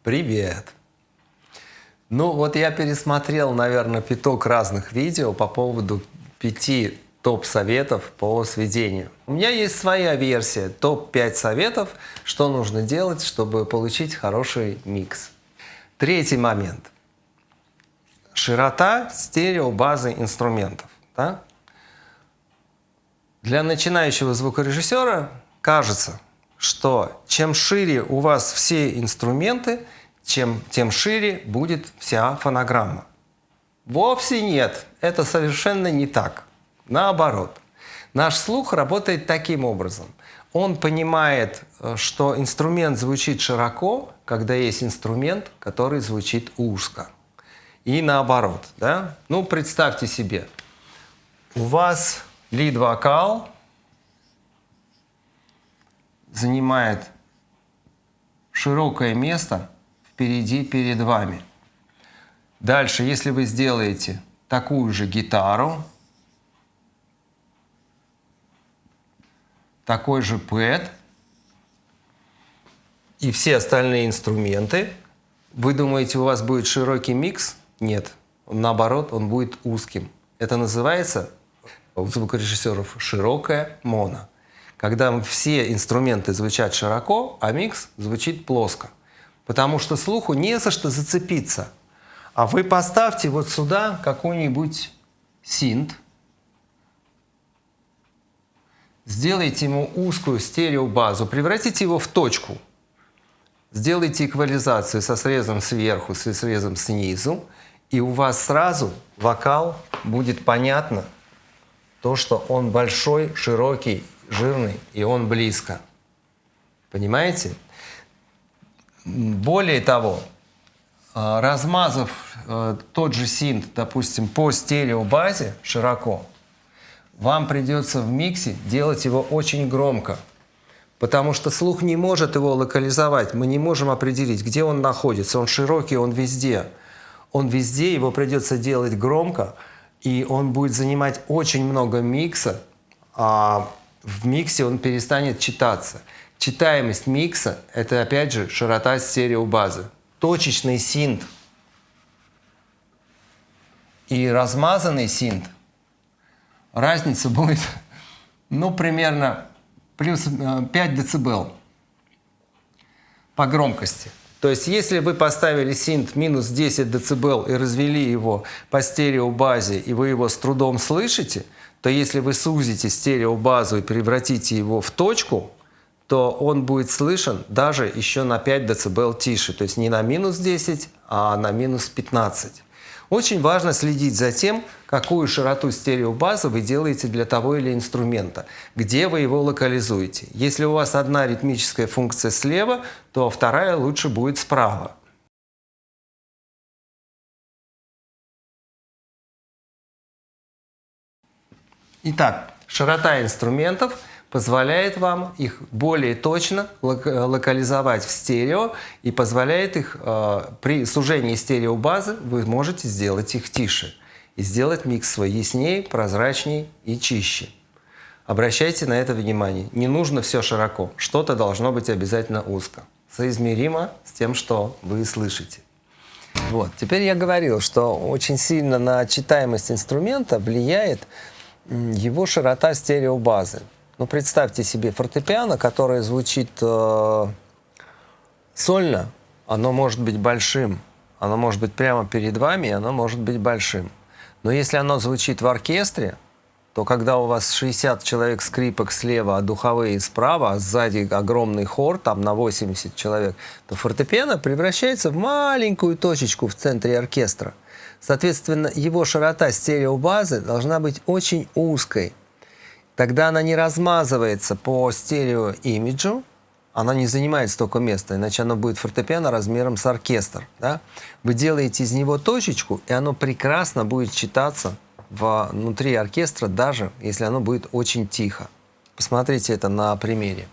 Привет! Ну вот я пересмотрел, наверное, пяток разных видео по поводу 5 топ-советов по сведению. У меня есть своя версия, топ-5 советов, что нужно делать, чтобы получить хороший микс. Третий момент. Широта стереобазы инструментов. Да? Для начинающего звукорежиссера кажется, что чем шире у вас все инструменты, тем шире будет вся фонограмма. Вовсе нет, это совершенно не так. Наоборот, наш слух работает таким образом. Он понимает, что инструмент звучит широко, когда есть инструмент, который звучит узко. И наоборот. Да? Ну, представьте себе, у вас лид-вокал занимает широкое место впереди перед вами. Дальше, если вы сделаете такую же гитару, такой же пэд и все остальные инструменты, вы думаете, у вас будет широкий микс? Нет. Наоборот, он будет узким. Это называется у звукорежиссеров широкая моно. Когда все инструменты звучат широко, а микс звучит плоско. Потому что слуху не за что зацепиться. А вы поставьте вот сюда какой-нибудь синт, сделайте ему узкую стереобазу, превратите его в точку. Сделайте эквализацию со срезом сверху, со срезом снизу, и у вас сразу вокал будет понятно, то, что он большой, широкий, жирный, и он близко. Понимаете? Более того, размазав тот же синт, допустим, по стереобазе широко, вам придется в миксе делать его очень громко, потому что слух не может его локализовать, мы не можем определить, где он находится. Он широкий, он везде. Он везде, его придется делать громко, и он будет занимать очень много микса, а в миксе он перестанет читаться. Читаемость микса – это, опять же, широта стереобазы. Точечный синт и размазанный синт, разница будет, ну, примерно плюс 5 дБ по громкости. То есть, если вы поставили синт минус 10 дБ и развели его по стереобазе, и вы его с трудом слышите, то если вы сузите стереобазу и превратите его в точку, то он будет слышен даже еще на 5 дБ тише. То есть не на минус 10, а на минус 15. Очень важно следить за тем, какую широту стереобазы вы делаете для того или инструмента, где вы его локализуете. Если у вас одна ритмическая функция слева, то вторая лучше будет справа. Итак, широта инструментов позволяет вам их более точно локализовать в стерео и позволяет их при сужении стереобазы вы можете сделать их тише и сделать микс свой яснее, прозрачнее и чище. Обращайте на это внимание. Не нужно все широко. Что-то должно быть обязательно узко. Соизмеримо с тем, что вы слышите. Вот. Теперь я говорил, что очень сильно на читаемость инструмента влияет его широта стереобазы. Ну, представьте себе фортепиано, которое звучит сольно, оно может быть большим, оно может быть прямо перед вами, и оно может быть большим. Но если оно звучит в оркестре, то когда у вас 60 человек скрипок слева, а духовые справа, а сзади огромный хор, там на 80 человек, то фортепиано превращается в маленькую точечку в центре оркестра. Соответственно, его широта стереобазы должна быть очень узкой. Тогда она не размазывается по стереоимиджу, она не занимает столько места, иначе оно будет фортепиано размером с оркестр. Да? Вы делаете из него точечку, и оно прекрасно будет читаться внутри оркестра, даже если оно будет очень тихо. Посмотрите это на примере.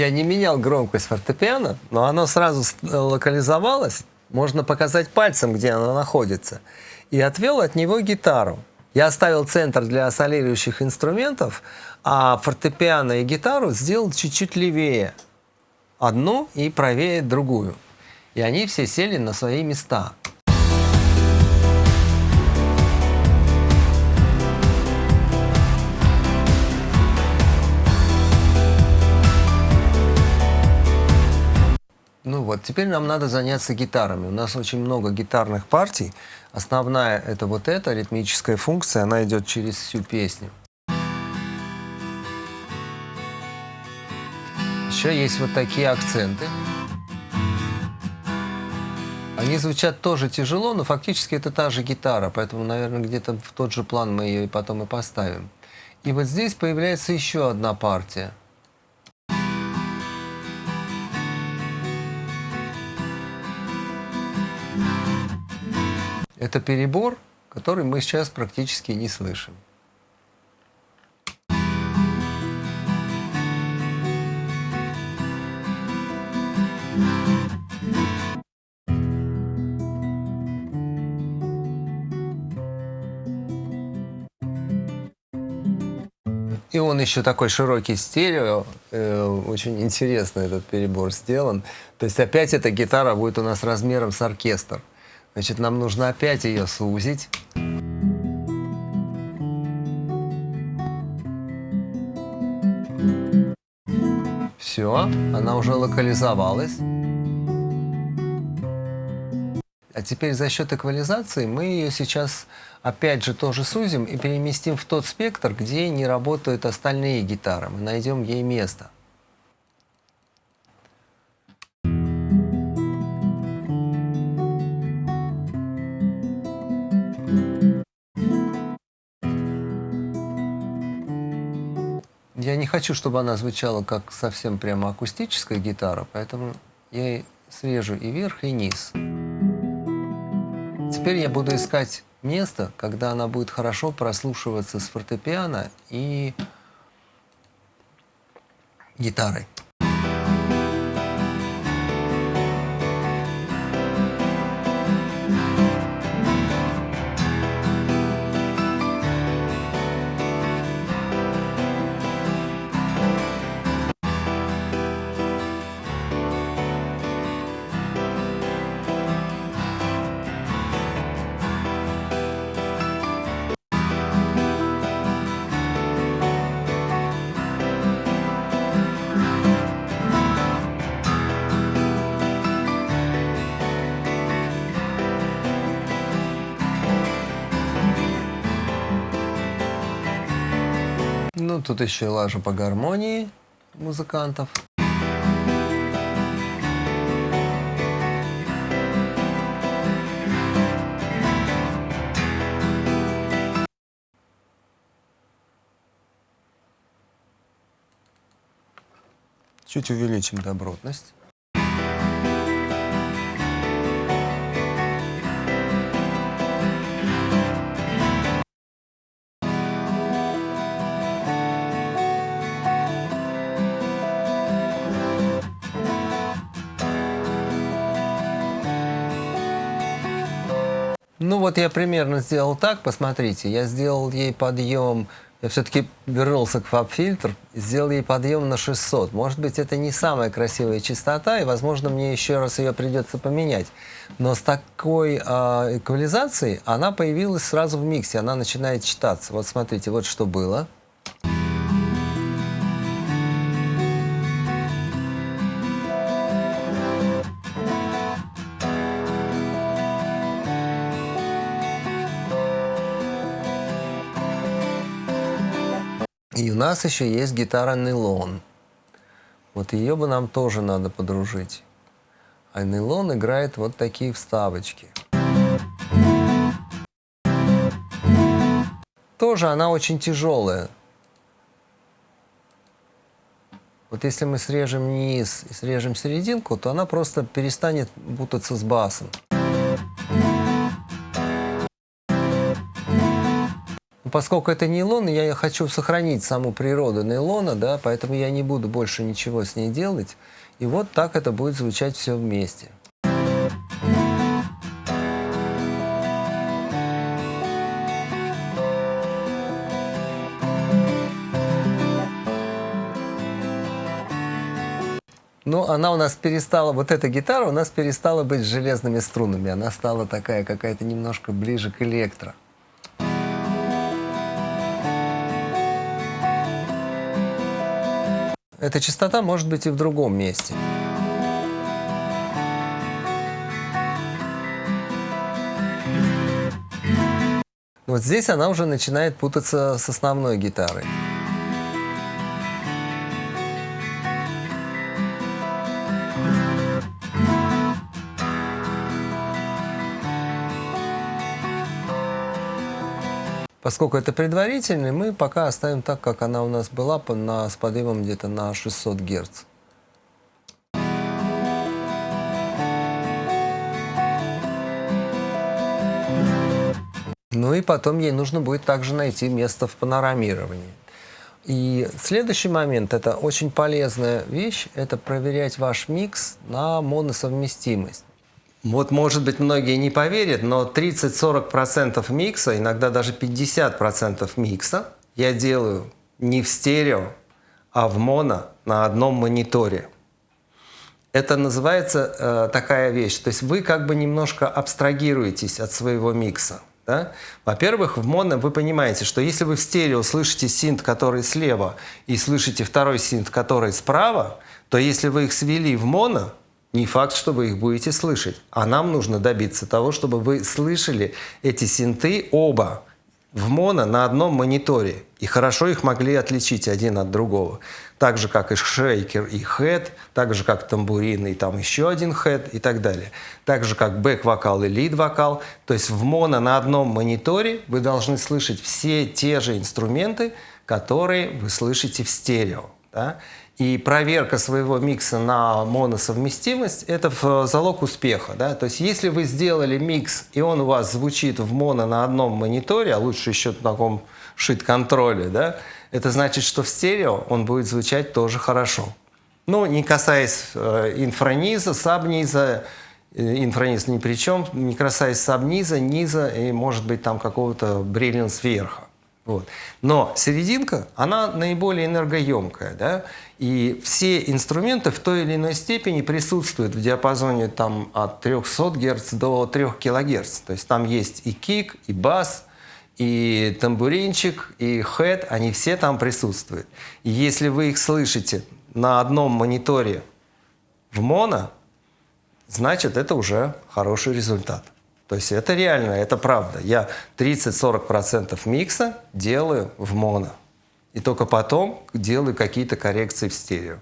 Я не менял громкость фортепиано, но оно сразу локализовалось. Можно показать пальцем, где оно находится. И отвел от него гитару. Я оставил центр для солирующих инструментов, а фортепиано и гитару сделал чуть-чуть левее. Одну и правее другую. И они все сели на свои места. Ну вот, теперь нам надо заняться гитарами. У нас очень много гитарных партий. Основная это вот эта ритмическая функция, она идет через всю песню. Еще есть вот такие акценты. Они звучат тоже тяжело, но фактически это та же гитара, поэтому, наверное, где-то в тот же план мы ее потом и поставим. И вот здесь появляется еще одна партия. Это перебор, который мы сейчас практически не слышим. И он еще такой широкий стерео, очень интересно этот перебор сделан. То есть опять эта гитара будет у нас размером с оркестр. Значит, нам нужно опять ее сузить. Все, она уже локализовалась. А теперь за счет эквализации мы ее сейчас опять же тоже сузим и переместим в тот спектр, где не работают остальные гитары. Мы найдем ей место. Я не хочу, чтобы она звучала как совсем прямо акустическая гитара, поэтому я ей срежу и верх, и низ. Теперь я буду искать место, когда она будет хорошо прослушиваться с фортепиано и гитарой. Ну, тут еще лажа по гармонии музыкантов. Чуть увеличим добротность. Ну вот я примерно сделал так, посмотрите, я сделал ей подъем, я все-таки вернулся к фаб-фильтру, сделал ей подъем на 600. Может быть, это не самая красивая частота, и, возможно, мне еще раз ее придется поменять. Но с такой эквализацией она появилась сразу в миксе, она начинает читаться. Вот смотрите, вот что было. И у нас еще есть гитара нейлон. Вот ее бы нам тоже надо подружить. А нейлон играет вот такие вставочки. Тоже она очень тяжелая. Вот если мы срежем низ и срежем серединку, то она просто перестанет путаться с басом. Поскольку это нейлон, я хочу сохранить саму природу нейлона, да, поэтому я не буду больше ничего с ней делать. И вот так это будет звучать все вместе. Ну, она у нас перестала, вот эта гитара у нас перестала быть с железными струнами. Она стала такая какая-то немножко ближе к электро. Эта частота может быть и в другом месте. Вот здесь она уже начинает путаться с основной гитарой. Поскольку это предварительный, мы пока оставим так, как она у нас была, с подъемом где-то на 600 Гц. Ну и потом ей нужно будет также найти место в панорамировании. И следующий момент, это очень полезная вещь, это проверять ваш микс на моносовместимость. Вот, может быть, многие не поверят, но 30-40% микса, иногда даже 50% микса я делаю не в стерео, а в моно на одном мониторе. Это называется такая вещь. То есть вы как бы немножко абстрагируетесь от своего микса. Да? Во-первых, в моно вы понимаете, что если вы в стерео слышите синт, который слева, и слышите второй синт, который справа, то если вы их свели в моно, не факт, что вы их будете слышать. А нам нужно добиться того, чтобы вы слышали эти синты оба в моно на одном мониторе. И хорошо их могли отличить один от другого. Так же, как и шейкер и хэт, так же, как тамбурин и там еще один хэт и так далее. Так же, как бэк-вокал и лид-вокал. То есть в моно на одном мониторе вы должны слышать все те же инструменты, которые вы слышите в стерео. Да? И проверка своего микса на моносовместимость – это залог успеха. Да? То есть если вы сделали микс, и он у вас звучит в моно на одном мониторе, а лучше еще на таком шит-контроле, да, это значит, что в стерео он будет звучать тоже хорошо. Ну, не касаясь инфраниза, сабниза, инфраниз ни при чем, не касаясь сабниза, низа и, может быть, там какого-то бриллианс сверху. Вот. Но серединка, она наиболее энергоемкая, да? И все инструменты в той или иной степени присутствуют в диапазоне там, от 300 Гц до 3 кГц. То есть там есть и кик, и бас, и тамбуринчик, и хэт, они все там присутствуют. И если вы их слышите на одном мониторе в моно, значит, это уже хороший результат. То есть это реально, это правда. Я 30-40% микса делаю в моно. И только потом делаю какие-то коррекции в стерео.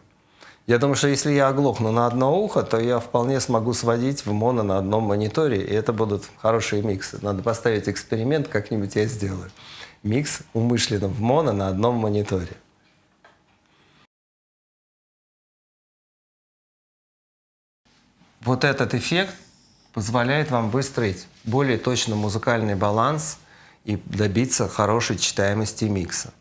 Я думаю, что если я оглохну на одно ухо, то я вполне смогу сводить в моно на одном мониторе, и это будут хорошие миксы. Надо поставить эксперимент, как-нибудь я сделаю. Микс умышленно в моно на одном мониторе. Вот этот эффект позволяет вам выстроить более точно музыкальный баланс и добиться хорошей читаемости микса.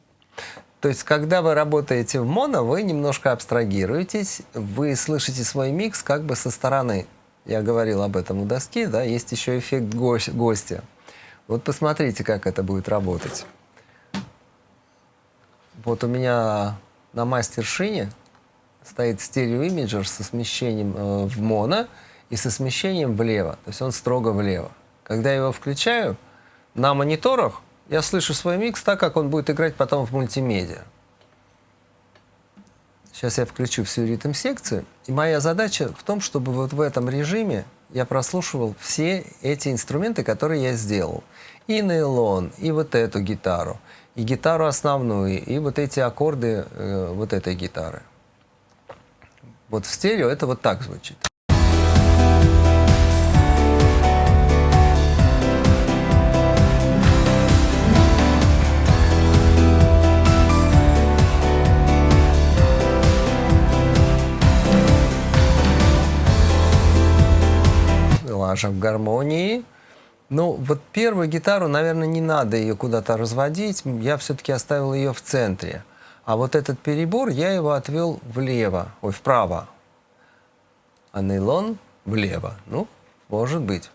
То есть, когда вы работаете в моно, вы немножко абстрагируетесь, вы слышите свой микс как бы со стороны. Я говорил об этом у доски, да, есть еще эффект гостя. Вот посмотрите, как это будет работать. Вот у меня на мастер-шине стоит стереоимиджер со смещением в моно и со смещением влево. То есть он строго влево. Когда я его включаю, на мониторах я слышу свой микс так, как он будет играть потом в мультимедиа. Сейчас я включу всю ритм-секцию. И моя задача в том, чтобы вот в этом режиме я прослушивал все эти инструменты, которые я сделал. И нейлон, и вот эту гитару, и гитару основную, и вот эти аккорды вот этой гитары. Вот в стерео это вот так звучит. Лажа в гармонии. Ну, вот первую гитару, наверное, не надо ее куда-то разводить. Я все-таки оставил ее в центре. А вот этот перебор, я его отвел влево, ой, вправо. А нейлон влево. Ну, может быть.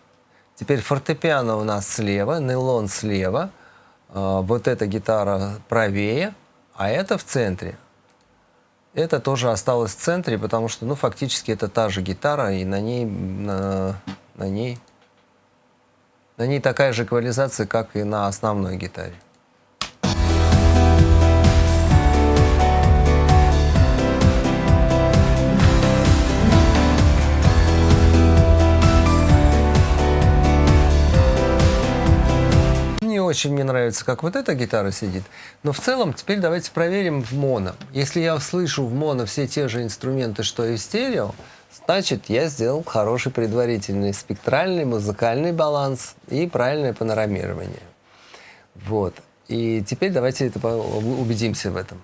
Теперь фортепиано у нас слева, нейлон слева. Вот эта гитара правее, а это в центре. Это тоже осталось в центре, потому что, ну, фактически это та же гитара, и на ней такая же эквализация, как и на основной гитаре. Не очень мне нравится, как вот эта гитара сидит, но в целом теперь давайте проверим в моно. Если я слышу в моно все те же инструменты, что и в стерео, значит, я сделал хороший предварительный спектральный, музыкальный баланс и правильное панорамирование. Вот. И теперь давайте убедимся в этом.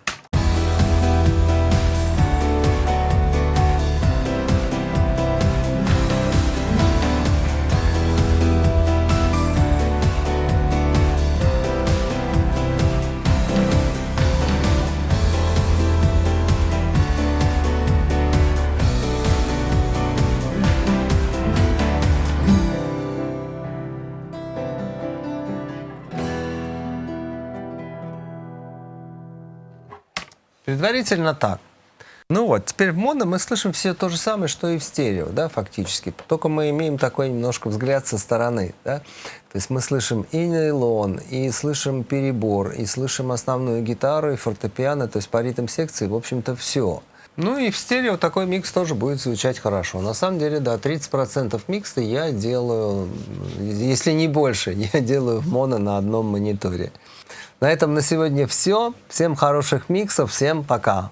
Предварительно так. Ну вот, теперь в моно мы слышим все то же самое, что и в стерео, да, фактически. Только мы имеем такой немножко взгляд со стороны, да. То есть мы слышим и нейлон, и слышим перебор, и слышим основную гитару, и фортепиано, то есть по ритм-секции, в общем-то, все. Ну и в стерео такой микс тоже будет звучать хорошо. На самом деле, да, 30% микса я делаю, если не больше, я делаю в моно на одном мониторе. На этом на сегодня все. Всем хороших миксов, всем пока.